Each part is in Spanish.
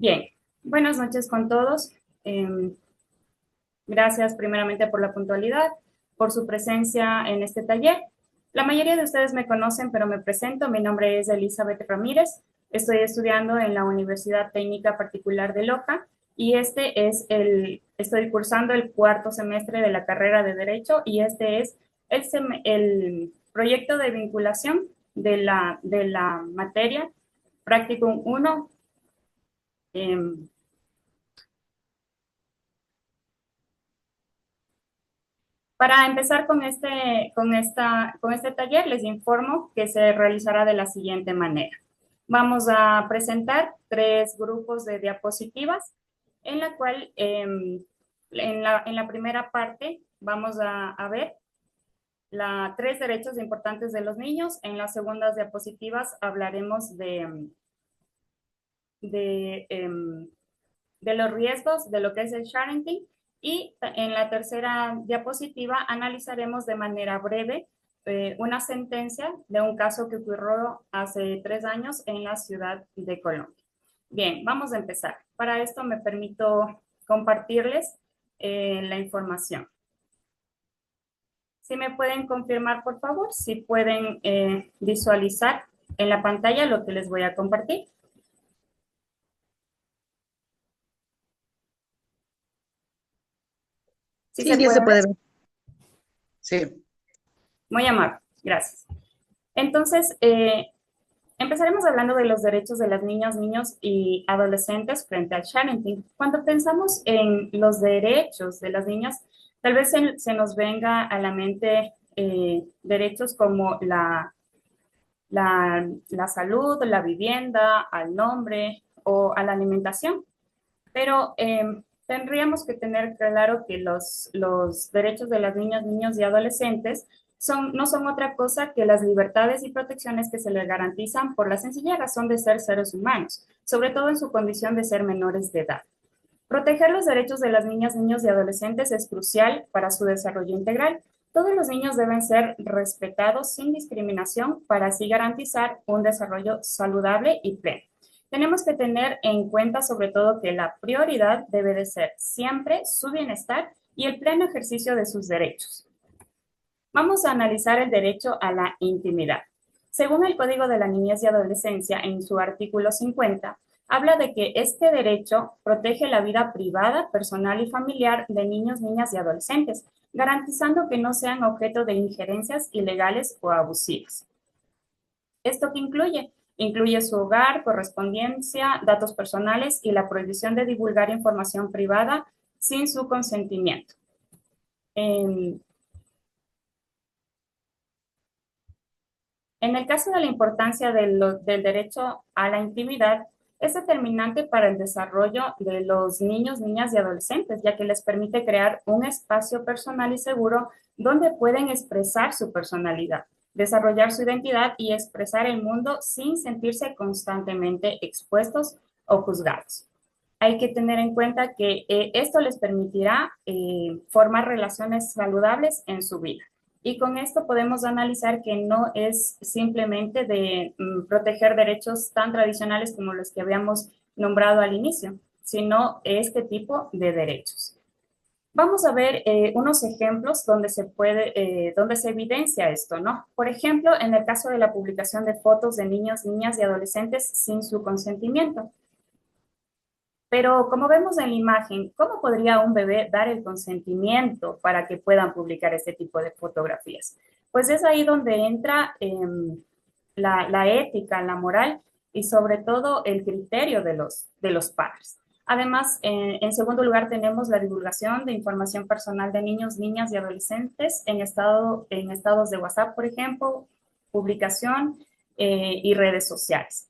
Bien, buenas noches con todos. Gracias primeramente por la puntualidad, por su presencia en este taller. La mayoría de ustedes me conocen, pero me presento. Mi nombre es Elizabeth Ramírez. Estoy estudiando en la Universidad Técnica Particular de Loja y estoy cursando el cuarto semestre de la carrera de Derecho y este es el proyecto de vinculación de la materia Practicum 1. Para empezar con este taller, les informo que se realizará de la siguiente manera. Vamos a presentar tres grupos de diapositivas, en la cual en la primera parte vamos a ver tres derechos importantes de los niños. En las segundas diapositivas hablaremos de de los riesgos de lo que es el sharenting y en la tercera diapositiva analizaremos de manera breve una sentencia de un caso que ocurrió hace 3 años en la ciudad de Colombia. Bien, vamos a empezar. Para esto me permito compartirles la información. Si me pueden confirmar, por favor, si pueden visualizar en la pantalla lo que les voy a compartir. ¿Sí Sí, se ya puede se ver? puede ver. Sí. Muy amable, gracias. Entonces, empezaremos hablando de los derechos de las niñas, niños y adolescentes frente al parenting. Cuando pensamos en los derechos de las niñas, tal vez se nos venga a la mente derechos como la salud, la vivienda, al nombre o a la alimentación. Pero tendríamos que tener claro que los derechos de las niñas, niños y adolescentes no son otra cosa que las libertades y protecciones que se les garantizan por la sencilla razón de ser seres humanos, sobre todo en su condición de ser menores de edad. Proteger los derechos de las niñas, niños y adolescentes es crucial para su desarrollo integral. Todos los niños deben ser respetados sin discriminación para así garantizar un desarrollo saludable y pleno. Tenemos que tener en cuenta sobre todo que la prioridad debe de ser siempre su bienestar y el pleno ejercicio de sus derechos. Vamos a analizar el derecho a la intimidad. Según el Código de la Niñez y Adolescencia, en su artículo 50, habla de que este derecho protege la vida privada, personal y familiar de niños, niñas y adolescentes, garantizando que no sean objeto de injerencias ilegales o abusivas. ¿Esto qué incluye? Incluye su hogar, correspondencia, datos personales y la prohibición de divulgar información privada sin su consentimiento. En el caso de la importancia del derecho a la intimidad, es determinante para el desarrollo de los niños, niñas y adolescentes, ya que les permite crear un espacio personal y seguro donde pueden expresar su personalidad, desarrollar su identidad y expresar el mundo sin sentirse constantemente expuestos o juzgados. Hay que tener en cuenta que esto les permitirá formar relaciones saludables en su vida. Y con esto podemos analizar que no es simplemente de proteger derechos tan tradicionales como los que habíamos nombrado al inicio, sino este tipo de derechos. Vamos a ver unos ejemplos donde se evidencia esto, ¿no? Por ejemplo, en el caso de la publicación de fotos de niños, niñas y adolescentes sin su consentimiento. Pero como vemos en la imagen, ¿cómo podría un bebé dar el consentimiento para que puedan publicar este tipo de fotografías? Pues es ahí donde entra la ética, la moral y sobre todo el criterio de los padres. Además, en segundo lugar, tenemos la divulgación de información personal de niños, niñas y adolescentes en estados de WhatsApp, por ejemplo, publicación y redes sociales.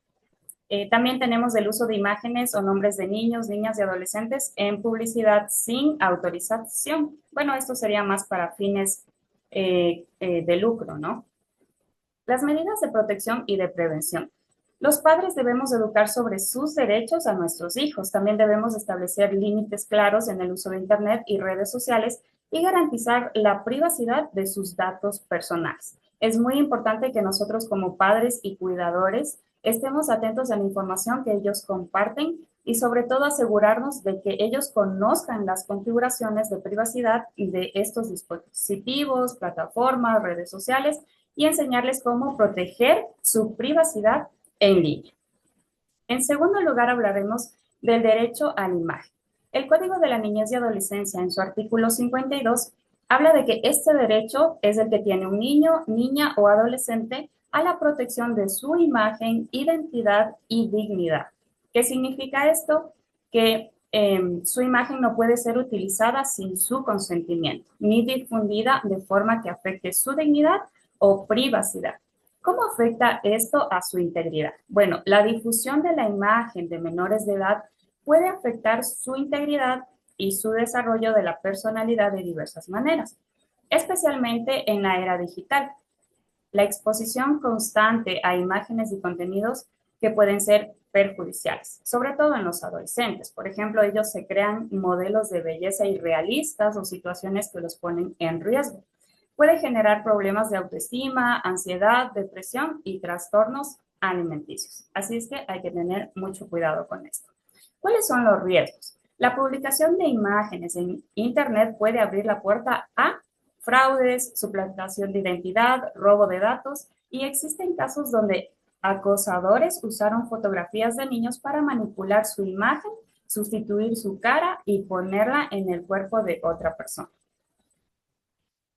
También tenemos el uso de imágenes o nombres de niños, niñas y adolescentes en publicidad sin autorización. Bueno, esto sería más para fines de lucro, ¿no? Las medidas de protección y de prevención. Los padres debemos educar sobre sus derechos a nuestros hijos. También debemos establecer límites claros en el uso de Internet y redes sociales y garantizar la privacidad de sus datos personales. Es muy importante que nosotros como padres y cuidadores estemos atentos a la información que ellos comparten y sobre todo asegurarnos de que ellos conozcan las configuraciones de privacidad de estos dispositivos, plataformas, redes sociales y enseñarles cómo proteger su privacidad en línea. En segundo lugar, hablaremos del derecho a la imagen. El Código de la Niñez y Adolescencia, en su artículo 52, habla de que este derecho es el que tiene un niño, niña o adolescente a la protección de su imagen, identidad y dignidad. ¿Qué significa esto? Que su imagen no puede ser utilizada sin su consentimiento, ni difundida de forma que afecte su dignidad o privacidad. ¿Cómo afecta esto a su integridad? Bueno, la difusión de la imagen de menores de edad puede afectar su integridad y su desarrollo de la personalidad de diversas maneras, especialmente en la era digital. La exposición constante a imágenes y contenidos que pueden ser perjudiciales, sobre todo en los adolescentes. Por ejemplo, ellos se crean modelos de belleza irrealistas o situaciones que los ponen en riesgo. Puede generar problemas de autoestima, ansiedad, depresión y trastornos alimenticios. Así es que hay que tener mucho cuidado con esto. ¿Cuáles son los riesgos? La publicación de imágenes en Internet puede abrir la puerta a fraudes, suplantación de identidad, robo de datos y existen casos donde acosadores usaron fotografías de niños para manipular su imagen, sustituir su cara y ponerla en el cuerpo de otra persona.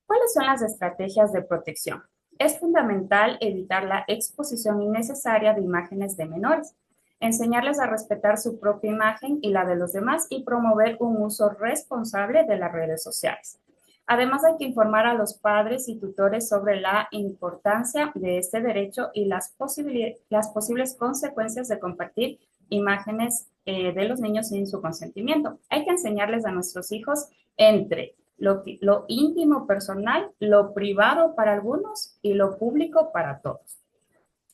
¿Cuáles son las estrategias de protección? Es fundamental evitar la exposición innecesaria de imágenes de menores, enseñarles a respetar su propia imagen y la de los demás y promover un uso responsable de las redes sociales. Además, hay que informar a los padres y tutores sobre la importancia de este derecho y las posibles consecuencias de compartir imágenes de los niños sin su consentimiento. Hay que enseñarles a nuestros hijos entre lo íntimo personal, lo privado para algunos y lo público para todos.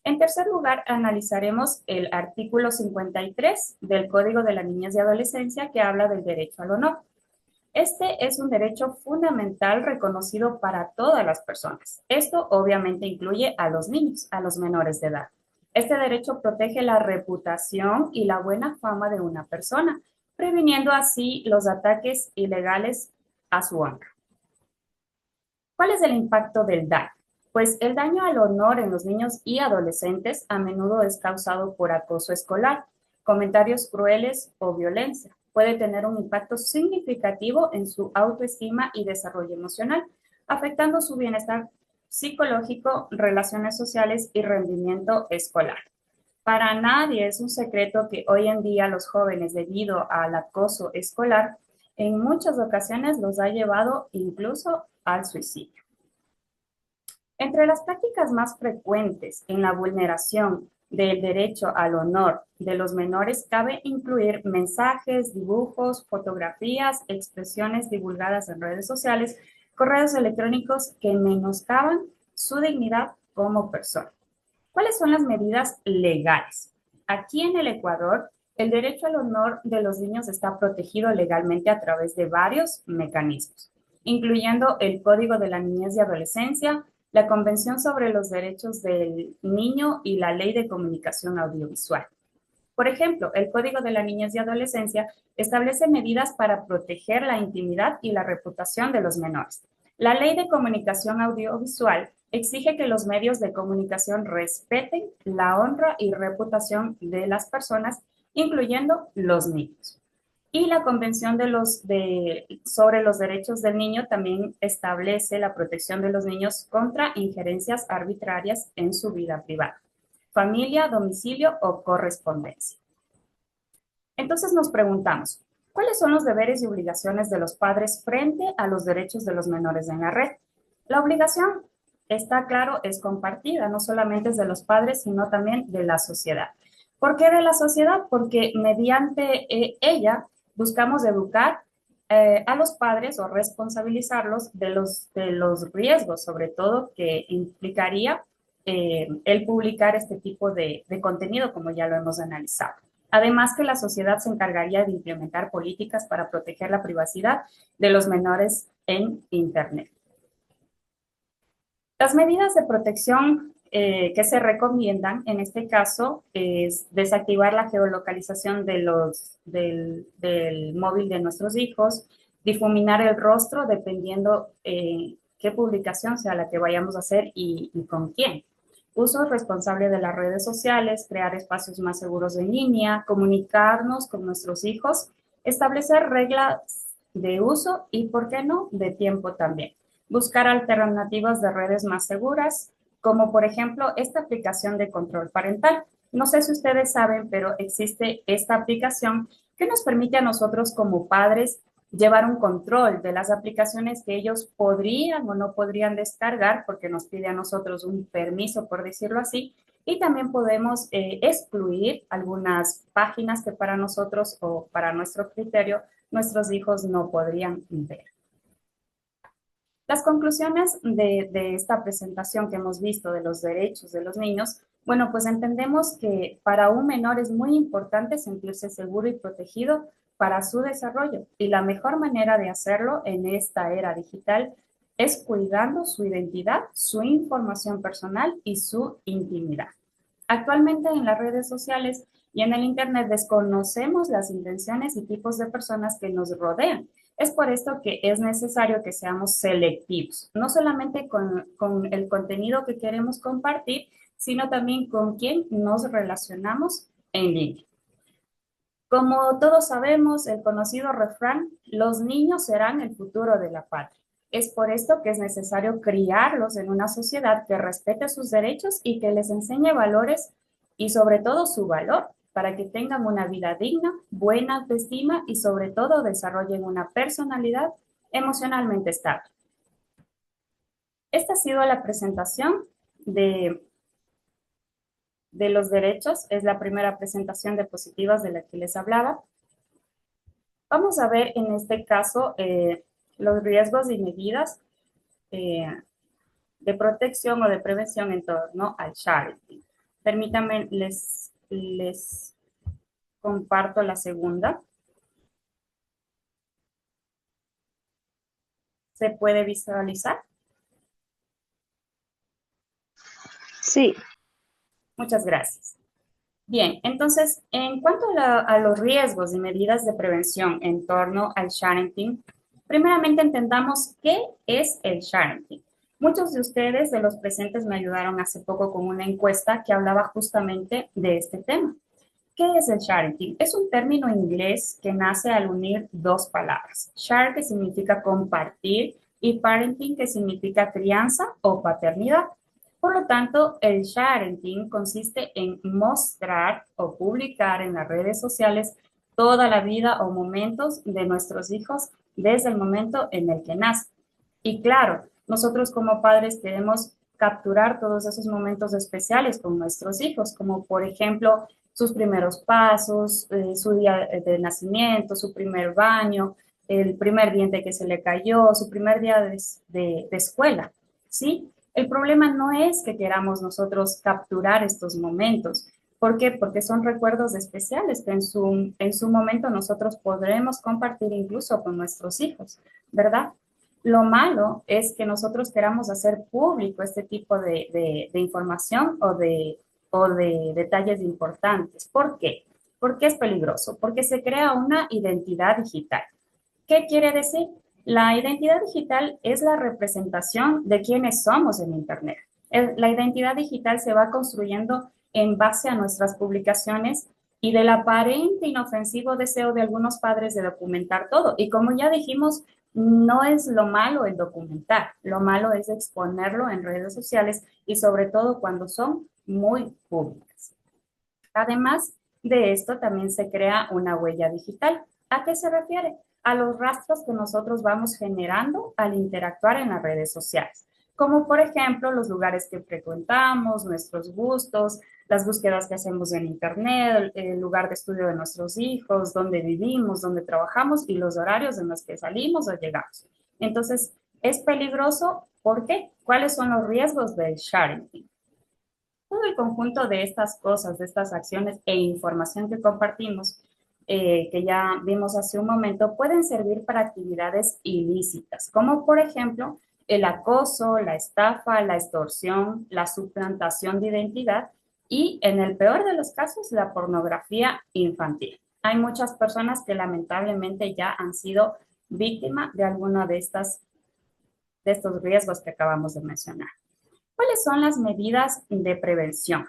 En tercer lugar, analizaremos el artículo 53 del Código de la Niñez y Adolescencia que habla del derecho al honor. Este es un derecho fundamental reconocido para todas las personas. Esto obviamente incluye a los niños, a los menores de edad. Este derecho protege la reputación y la buena fama de una persona, previniendo así los ataques ilegales a su honra. ¿Cuál es el impacto del daño? Pues el daño al honor en los niños y adolescentes a menudo es causado por acoso escolar, comentarios crueles o violencia. Puede tener un impacto significativo en su autoestima y desarrollo emocional, afectando su bienestar psicológico, relaciones sociales y rendimiento escolar. Para nadie es un secreto que hoy en día los jóvenes, debido al acoso escolar, en muchas ocasiones los ha llevado incluso al suicidio. Entre las prácticas más frecuentes en la vulneración del derecho al honor de los menores cabe incluir mensajes, dibujos, fotografías, expresiones divulgadas en redes sociales, correos electrónicos que menoscaban su dignidad como persona. ¿Cuáles son las medidas legales? Aquí en el Ecuador, el derecho al honor de los niños está protegido legalmente a través de varios mecanismos, incluyendo el Código de la Niñez y Adolescencia, la Convención sobre los Derechos del Niño y la Ley de Comunicación Audiovisual. Por ejemplo, el Código de la Niñez y Adolescencia establece medidas para proteger la intimidad y la reputación de los menores. La Ley de Comunicación Audiovisual exige que los medios de comunicación respeten la honra y reputación de las personas, incluyendo los niños. Y la Convención sobre los Derechos del Niño también establece la protección de los niños contra injerencias arbitrarias en su vida privada, familia, domicilio o correspondencia. Entonces nos preguntamos, ¿cuáles son los deberes y obligaciones de los padres frente a los derechos de los menores en la red? La obligación, está claro, es compartida, no solamente es de los padres, sino también de la sociedad. ¿Por qué de la sociedad? Porque mediante ella buscamos educar a los padres o responsabilizarlos de los riesgos, sobre todo, que implicaría el publicar este tipo de contenido, como ya lo hemos analizado. Además que la sociedad se encargaría de implementar políticas para proteger la privacidad de los menores en Internet. Las medidas de protección que se recomiendan en este caso es desactivar la geolocalización del móvil de nuestros hijos, difuminar el rostro dependiendo qué publicación sea la que vayamos a hacer y con quién. Uso responsable de las redes sociales, crear espacios más seguros en línea, comunicarnos con nuestros hijos, establecer reglas de uso y, ¿por qué no?, de tiempo también. Buscar alternativas de redes más seguras, como por ejemplo esta aplicación de control parental. No sé si ustedes saben, pero existe esta aplicación que nos permite a nosotros como padres llevar un control de las aplicaciones que ellos podrían o no podrían descargar porque nos pide a nosotros un permiso, por decirlo así, y también podemos excluir algunas páginas que para nosotros o para nuestro criterio nuestros hijos no podrían ver. Las conclusiones de esta presentación que hemos visto de los derechos de los niños, bueno, pues entendemos que para un menor es muy importante sentirse seguro y protegido para su desarrollo. Y la mejor manera de hacerlo en esta era digital es cuidando su identidad, su información personal y su intimidad. Actualmente en las redes sociales y en el Internet desconocemos las intenciones y tipos de personas que nos rodean. Es por esto que es necesario que seamos selectivos, no solamente con el contenido que queremos compartir, sino también con quién nos relacionamos en línea. Como todos sabemos, el conocido refrán, los niños serán el futuro de la patria. Es por esto que es necesario criarlos en una sociedad que respete sus derechos y que les enseñe valores y sobre todo su valor para que tengan una vida digna, buena autoestima y sobre todo desarrollen una personalidad emocionalmente estable. Esta ha sido la presentación de los derechos. Es la primera presentación de diapositivas de la que les hablaba. Vamos a ver en este caso los riesgos y medidas de protección o de prevención en torno al sharing. Permítanme, les comparto la segunda. ¿Se puede visualizar? Sí. Muchas gracias. Bien, entonces, en cuanto a los riesgos y medidas de prevención en torno al sharing, primeramente entendamos qué es el sharing. Muchos de ustedes, de los presentes, me ayudaron hace poco con una encuesta que hablaba justamente de este tema. ¿Qué es el sharing? Es un término inglés que nace al unir dos palabras. Share, que significa compartir, y parenting, que significa crianza o paternidad. Por lo tanto, el sharing consiste en mostrar o publicar en las redes sociales toda la vida o momentos de nuestros hijos desde el momento en el que nacen. Y claro, nosotros como padres queremos capturar todos esos momentos especiales con nuestros hijos, como por ejemplo sus primeros pasos, su día de nacimiento, su primer baño, el primer diente que se le cayó, su primer día de escuela, ¿sí? El problema no es que queramos nosotros capturar estos momentos. ¿Por qué? Porque son recuerdos especiales que en su momento nosotros podremos compartir incluso con nuestros hijos, ¿verdad? Lo malo es que nosotros queramos hacer público este tipo de información o de detalles importantes. ¿Por qué? Porque es peligroso, porque se crea una identidad digital. ¿Qué quiere decir? La identidad digital es la representación de quiénes somos en Internet. La identidad digital se va construyendo en base a nuestras publicaciones y del aparente inofensivo deseo de algunos padres de documentar todo. Y como ya dijimos, no es lo malo el documentar, lo malo es exponerlo en redes sociales y sobre todo cuando son muy públicas. Además de esto, también se crea una huella digital. ¿A qué se refiere? A los rastros que nosotros vamos generando al interactuar en las redes sociales, como por ejemplo los lugares que frecuentamos, nuestros gustos, las búsquedas que hacemos en Internet, el lugar de estudio de nuestros hijos, dónde vivimos, dónde trabajamos y los horarios en los que salimos o llegamos. Entonces, es peligroso. ¿Por qué? ¿Cuáles son los riesgos del sharing? Todo el conjunto de estas cosas, de estas acciones e información que compartimos, que ya vimos hace un momento, pueden servir para actividades ilícitas, como por ejemplo el acoso, la estafa, la extorsión, la suplantación de identidad y, en el peor de los casos, la pornografía infantil. Hay muchas personas que lamentablemente ya han sido víctimas de alguno de estos riesgos que acabamos de mencionar. ¿Cuáles son las medidas de prevención?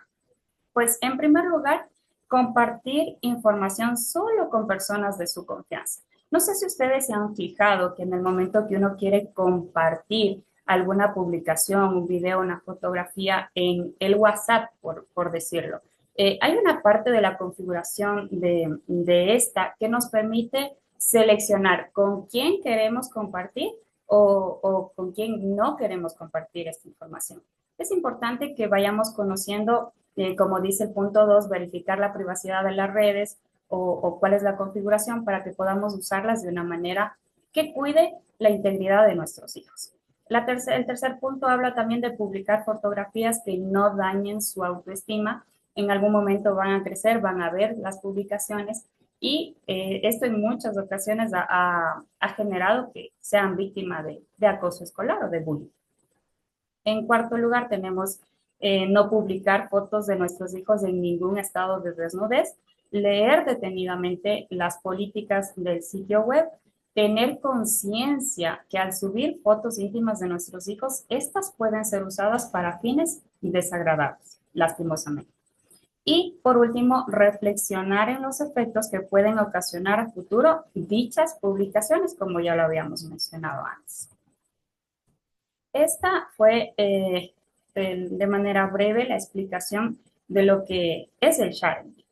Pues en primer lugar, compartir información solo con personas de su confianza. No sé si ustedes se han fijado que en el momento que uno quiere compartir alguna publicación, un video, una fotografía en el WhatsApp, por decirlo, hay una parte de la configuración de esta que nos permite seleccionar con quién queremos compartir o con quién no queremos compartir esta información. Es importante que vayamos conociendo, como dice el punto 2, verificar la privacidad de las redes o cuál es la configuración para que podamos usarlas de una manera que cuide la integridad de nuestros hijos. El tercer punto habla también de publicar fotografías que no dañen su autoestima. En algún momento van a crecer, van a ver las publicaciones y esto en muchas ocasiones ha generado que sean víctimas de acoso escolar o de bullying. En cuarto lugar, tenemos no publicar fotos de nuestros hijos en ningún estado de desnudez, leer detenidamente las políticas del sitio web, tener conciencia que al subir fotos íntimas de nuestros hijos, estas pueden ser usadas para fines desagradables, lastimosamente. Y por último, reflexionar en los efectos que pueden ocasionar a futuro dichas publicaciones, como ya lo habíamos mencionado antes. Esta fue de manera breve la explicación de lo que es el sharing,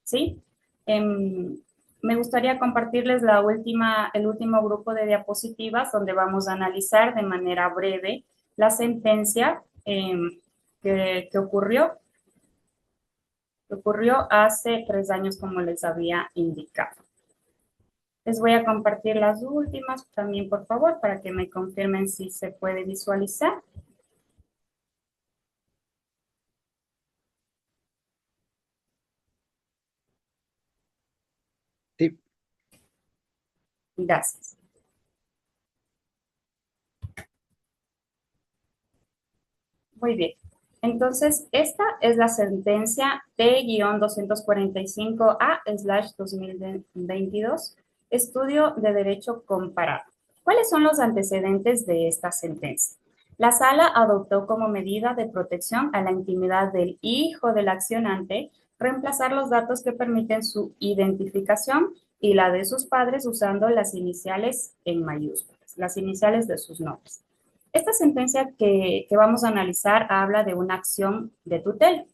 ¿sí? Me gustaría compartirles el último grupo de diapositivas donde vamos a analizar de manera breve la sentencia que ocurrió hace 3 años, como les había indicado. Les voy a compartir las últimas también, por favor, para que me confirmen si se puede visualizar. Sí. Gracias. Muy bien. Entonces, esta es la sentencia T-245A/2022, estudio de derecho comparado. ¿Cuáles son los antecedentes de esta sentencia? La sala adoptó como medida de protección a la intimidad del hijo del accionante reemplazar los datos que permiten su identificación y la de sus padres usando las iniciales en mayúsculas, las iniciales de sus nombres. Esta sentencia que vamos a analizar habla de una acción de tutela.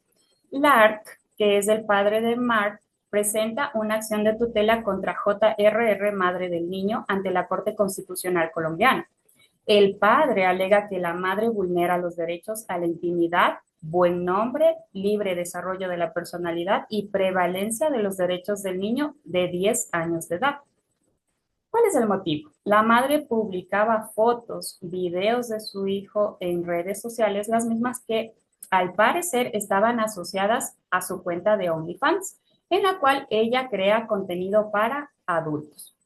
Lark, que es el padre de Mark, presenta una acción de tutela contra JRR, madre del niño, ante la Corte Constitucional Colombiana. El padre alega que la madre vulnera los derechos a la intimidad, buen nombre, libre desarrollo de la personalidad y prevalencia de los derechos del niño de 10 años de edad. ¿Cuál es el motivo? La madre publicaba fotos, videos de su hijo en redes sociales, las mismas que al parecer estaban asociadas a su cuenta de OnlyFans, en la cual ella crea contenido para adultos.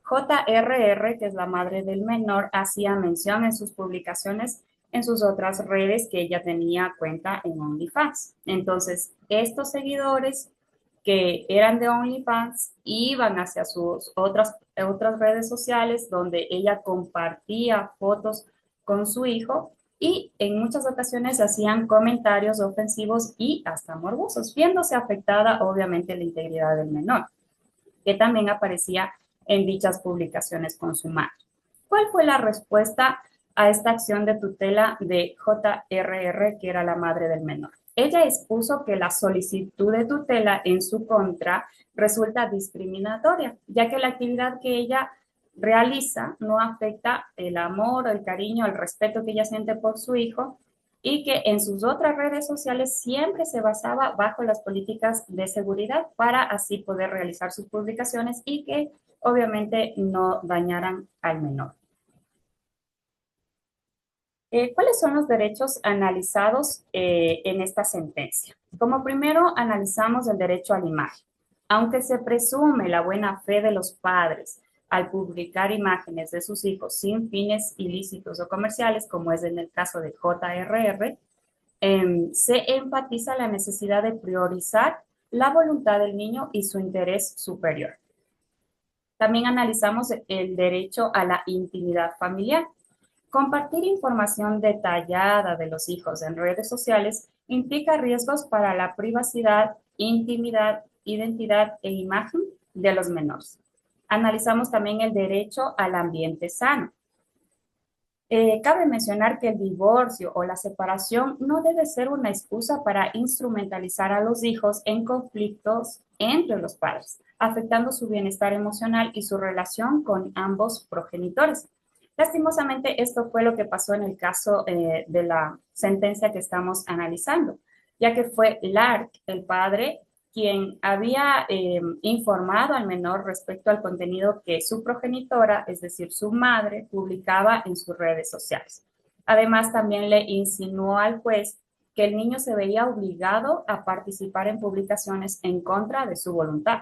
JRR, que es la madre del menor, hacía mención en sus publicaciones en sus otras redes que ella tenía cuenta en OnlyFans. Entonces, estos seguidores que eran de OnlyFans iban hacia sus otras redes sociales donde ella compartía fotos con su hijo y en muchas ocasiones hacían comentarios ofensivos y hasta morbosos, viéndose afectada obviamente la integridad del menor, que también aparecía en dichas publicaciones con su madre. ¿Cuál fue la respuesta a esta acción de tutela de JRR, que era la madre del menor? Ella expuso que la solicitud de tutela en su contra resulta discriminatoria, ya que la actividad que ella realiza no afecta el amor, el cariño, el respeto que ella siente por su hijo y que en sus otras redes sociales siempre se basaba bajo las políticas de seguridad para así poder realizar sus publicaciones y que obviamente no dañaran al menor. ¿Cuáles son los derechos analizados en esta sentencia? Como primero, analizamos el derecho a la imagen. Aunque se presume la buena fe de los padres al publicar imágenes de sus hijos sin fines ilícitos o comerciales, como es en el caso de JRR, se enfatiza la necesidad de priorizar la voluntad del niño y su interés superior. También analizamos el derecho a la intimidad familiar. Compartir información detallada de los hijos en redes sociales implica riesgos para la privacidad, intimidad, identidad e imagen de los menores. Analizamos también el derecho al ambiente sano. Cabe mencionar que el divorcio o la separación no debe ser una excusa para instrumentalizar a los hijos en conflictos entre los padres, afectando su bienestar emocional y su relación con ambos progenitores. Lastimosamente, esto fue lo que pasó en el caso de la sentencia que estamos analizando, ya que fue Lark, el padre, quien había informado al menor respecto al contenido que su progenitora, es decir, su madre, publicaba en sus redes sociales. Además, también le insinuó al juez que el niño se veía obligado a participar en publicaciones en contra de su voluntad.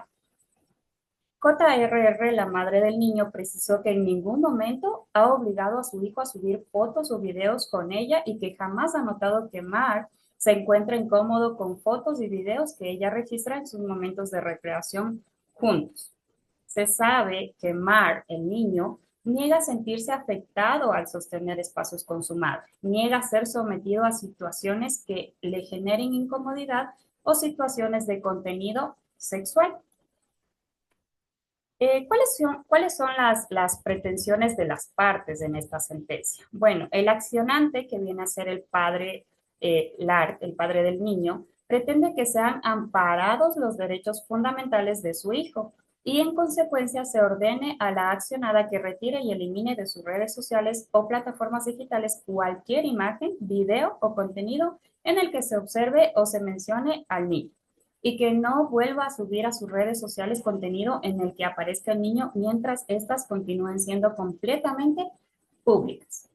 JRR, la madre del niño, precisó que en ningún momento ha obligado a su hijo a subir fotos o videos con ella y que jamás ha notado que Mark se encuentra incómodo con fotos y videos que ella registra en sus momentos de recreación juntos. Se sabe que Mark, el niño, niega sentirse afectado al sostener espacios con su madre, niega ser sometido a situaciones que le generen incomodidad o situaciones de contenido sexual. ¿Cuáles son las pretensiones de las partes en esta sentencia? Bueno, el accionante, que viene a ser el padre, Lark, el padre del niño, pretende que sean amparados los derechos fundamentales de su hijo y en consecuencia se ordene a la accionada que retire y elimine de sus redes sociales o plataformas digitales cualquier imagen, video o contenido en el que se observe o se mencione al niño y que no vuelva a subir a sus redes sociales contenido en el que aparezca el niño mientras éstas continúen siendo completamente públicas.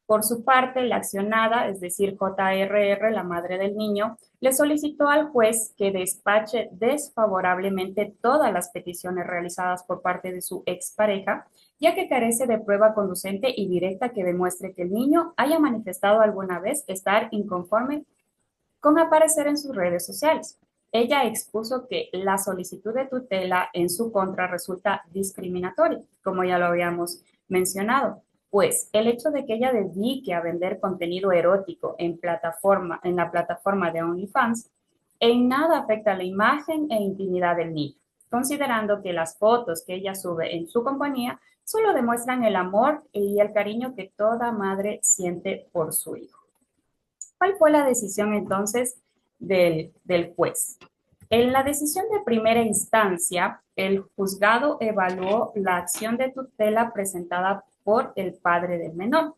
Por su parte, la accionada, es decir, JRR, la madre del niño, le solicitó al juez que despache desfavorablemente todas las peticiones realizadas por parte de su expareja, ya que carece de prueba conducente y directa que demuestre que el niño haya manifestado alguna vez estar inconforme con aparecer en sus redes sociales. Ella expuso que la solicitud de tutela en su contra resulta discriminatoria, como ya lo habíamos mencionado, pues el hecho de que ella dedique a vender contenido erótico en la plataforma de OnlyFans en nada afecta a la imagen e intimidad del niño, considerando que las fotos que ella sube en su compañía solo demuestran el amor y el cariño que toda madre siente por su hijo. ¿Cuál fue la decisión entonces del juez? En la decisión de primera instancia, el juzgado evaluó la acción de tutela presentada por el padre del menor.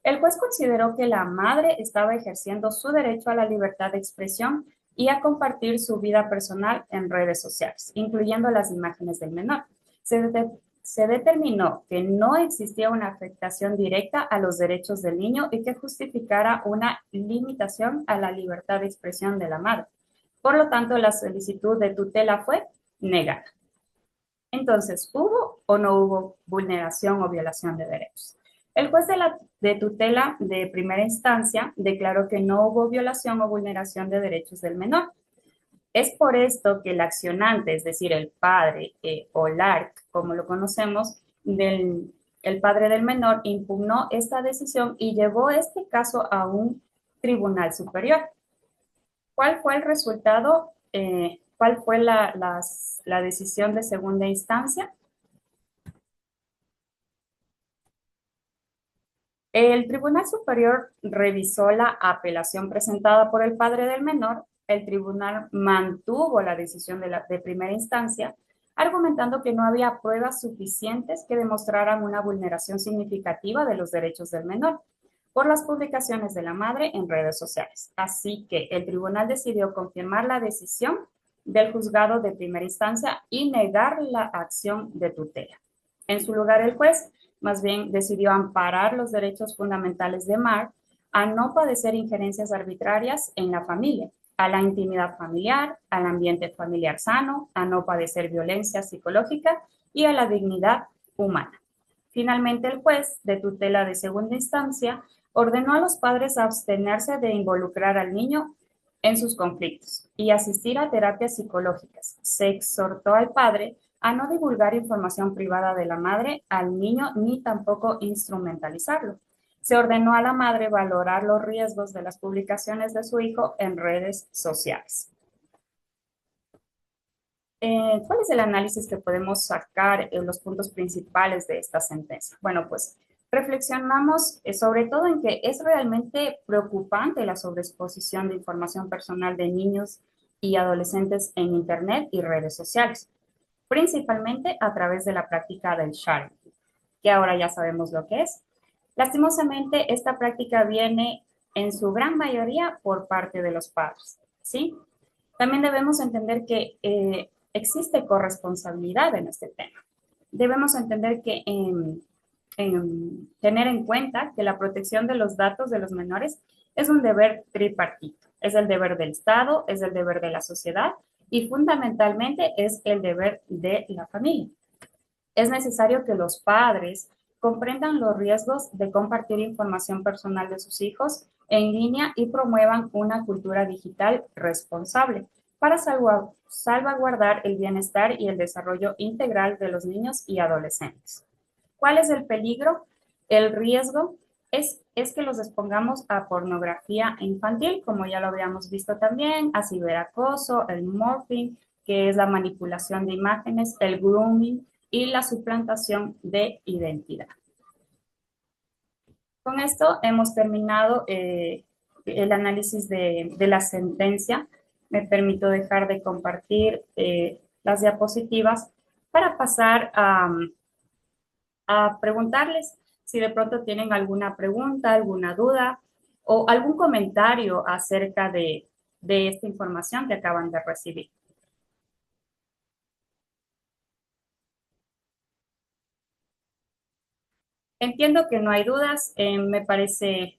El juez consideró que la madre estaba ejerciendo su derecho a la libertad de expresión y a compartir su vida personal en redes sociales, incluyendo las imágenes del menor. Se determinó que no existía una afectación directa a los derechos del niño y que justificara una limitación a la libertad de expresión de la madre. Por lo tanto, la solicitud de tutela fue negada. Entonces, ¿hubo o no hubo vulneración o violación de derechos? El juez de tutela de primera instancia declaró que no hubo violación o vulneración de derechos del menor. Es por esto que el accionante, es decir, el padre o Lark, como lo conocemos, el padre del menor, impugnó esta decisión y llevó este caso a un tribunal superior. ¿Cuál fue el resultado? ¿Cuál fue la decisión de segunda instancia? El Tribunal Superior revisó la apelación presentada por el padre del menor. El tribunal mantuvo la decisión de primera instancia, argumentando que no había pruebas suficientes que demostraran una vulneración significativa de los derechos del menor por las publicaciones de la madre en redes sociales. Así que el tribunal decidió confirmar la decisión del juzgado de primera instancia y negar la acción de tutela. En su lugar, el juez más bien decidió amparar los derechos fundamentales de Mark a no padecer injerencias arbitrarias en la familia, a la intimidad familiar, al ambiente familiar sano, a no padecer violencia psicológica y a la dignidad humana. Finalmente, el juez de tutela de segunda instancia ordenó a los padres abstenerse de involucrar al niño en sus conflictos y asistir a terapias psicológicas. Se exhortó al padre a no divulgar información privada de la madre al niño ni tampoco instrumentalizarlo. Se ordenó a la madre valorar los riesgos de las publicaciones de su hijo en redes sociales. ¿Cuál es el análisis que podemos sacar en los puntos principales de esta sentencia? Bueno, pues reflexionamos sobre todo en que es realmente preocupante la sobreexposición de información personal de niños y adolescentes en Internet y redes sociales, principalmente a través de la práctica del sharing, que ahora ya sabemos lo que es. Lastimosamente, esta práctica viene en su gran mayoría por parte de los padres, ¿sí? También debemos entender que existe corresponsabilidad en este tema. Debemos entender que tener en cuenta que la protección de los datos de los menores es un deber tripartito. Es el deber del Estado, es el deber de la sociedad y fundamentalmente es el deber de la familia. Es necesario que los padres comprendan los riesgos de compartir información personal de sus hijos en línea y promuevan una cultura digital responsable para salvaguardar el bienestar y el desarrollo integral de los niños y adolescentes. ¿Cuál es el peligro? El riesgo es que los expongamos a pornografía infantil, como ya lo habíamos visto también, a ciberacoso, el morphing, que es la manipulación de imágenes, el grooming y la suplantación de identidad. Con esto hemos terminado el análisis de la sentencia. Me permito dejar de compartir las diapositivas para pasar a preguntarles si de pronto tienen alguna pregunta, alguna duda o algún comentario acerca de esta información que acaban de recibir. Entiendo que no hay dudas, me parece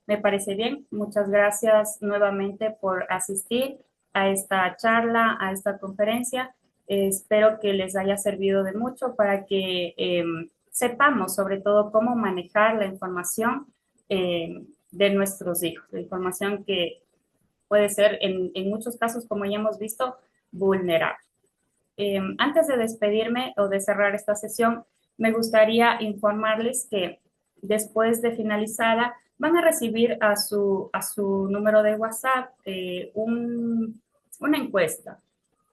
bien. Muchas gracias nuevamente por asistir a esta charla, a esta conferencia. Espero que les haya servido de mucho para que sepamos sobre todo cómo manejar la información de nuestros hijos, la información que puede ser en muchos casos, como ya hemos visto, vulnerable. Antes de despedirme o de cerrar esta sesión, me gustaría informarles que después de finalizada van a recibir a su número de WhatsApp una encuesta,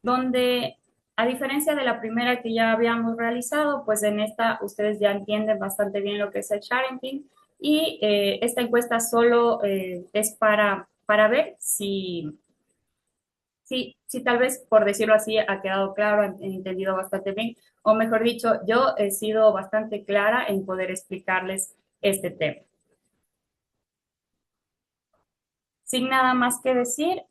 donde a diferencia de la primera que ya habíamos realizado, pues en esta ustedes ya entienden bastante bien lo que es el sharing y esta encuesta solo es para ver si tal vez, por decirlo así, ha quedado claro, han entendido bastante bien, o mejor dicho, yo he sido bastante clara en poder explicarles este tema. Sin nada más que decir,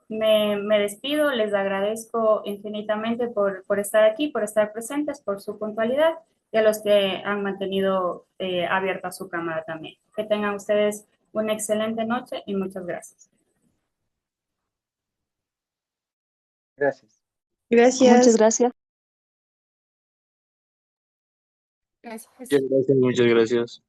me despido, les agradezco infinitamente por estar aquí, por estar presentes, por su puntualidad y a los que han mantenido abierta su cámara también. Que tengan ustedes una excelente noche y muchas gracias. Gracias. Muchas gracias. Muchas gracias, muchas gracias.